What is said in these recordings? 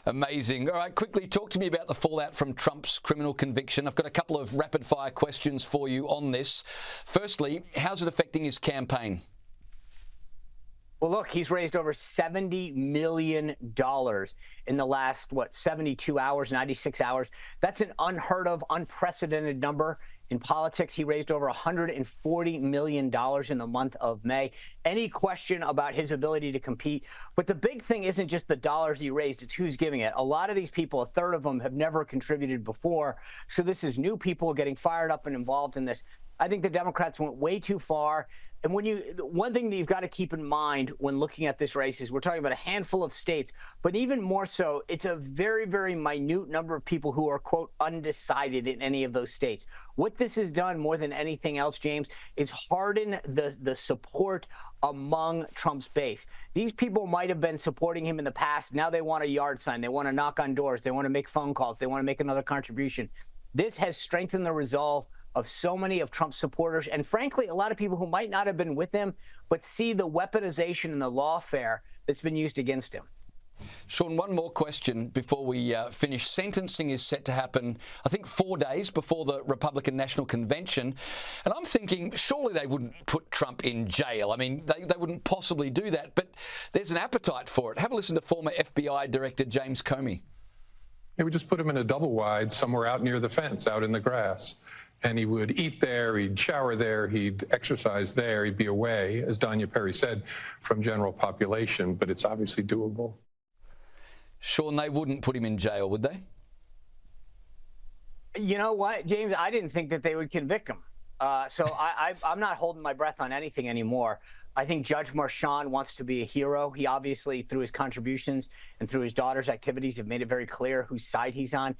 Amazing. All right, quickly talk to me about the fallout from Trump's criminal conviction. I've got a couple of rapid-fire questions for you on this. Firstly, how's it affecting his campaign? Well, look, he's raised over $70 million in the last, 72 hours, 96 hours. That's an unheard of, unprecedented number in politics. He raised over $140 million in the month of May. Any question about his ability to compete? But the big thing isn't just the dollars he raised, it's who's giving it. A lot of these people, a third of them, have never contributed before. So this is new people getting fired up and involved in this. I think the Democrats went way too far. And one thing that you've got to keep in mind when looking at this race is we're talking about a handful of states, but even more so, it's a very, very minute number of people who are, quote, undecided in any of those states. What this has done more than anything else, James, is harden the support among Trump's base. These people might have been supporting him in the past. Now they want a yard sign. They want to knock on doors. They want to make phone calls. They want to make another contribution. This has strengthened the resolve of so many of Trump's supporters, and frankly, a lot of people who might not have been with him, but see the weaponization and the lawfare that's been used against him. Sean, one more question before we finish. Sentencing is set to happen, I think, 4 days before the Republican National Convention. And I'm thinking, surely they wouldn't put Trump in jail. I mean, they wouldn't possibly do that, but there's an appetite for it. Have a listen to former FBI Director James Comey. Yeah, we just put him in a double wide somewhere out near the fence, out in the grass. And he would eat there, he'd shower there, he'd exercise there, he'd be away, as Danya Perry said, from general population, but it's obviously doable. Sean, they wouldn't put him in jail, would they? You know what, James? I didn't think that they would convict him. So I'm not holding my breath on anything anymore. I think Judge Marchand wants to be a hero. He obviously, through his contributions and through his daughter's activities, have made it very clear whose side he's on.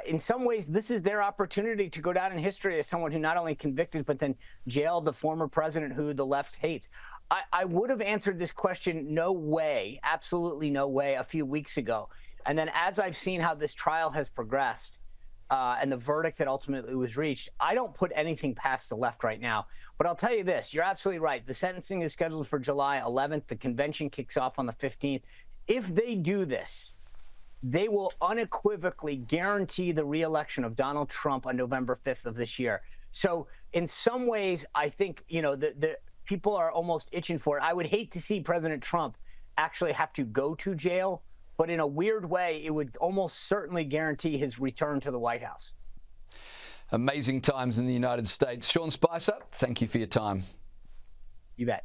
In some ways, this is their opportunity to go down in history as someone who not only convicted, but then jailed the former president who the left hates. I would have answered this question, no way, absolutely no way, a few weeks ago. And then as I've seen how this trial has progressed and the verdict that ultimately was reached, I don't put anything past the left right now. But I'll tell you this, you're absolutely right. The sentencing is scheduled for July 11th. The convention kicks off on the 15th. If they do this, they will unequivocally guarantee the re-election of Donald Trump on November 5th of this year. So in some ways, I think, the people are almost itching for it. I would hate to see President Trump actually have to go to jail, but in a weird way, it would almost certainly guarantee his return to the White House. Amazing times in the United States. Sean Spicer, thank you for your time. You bet.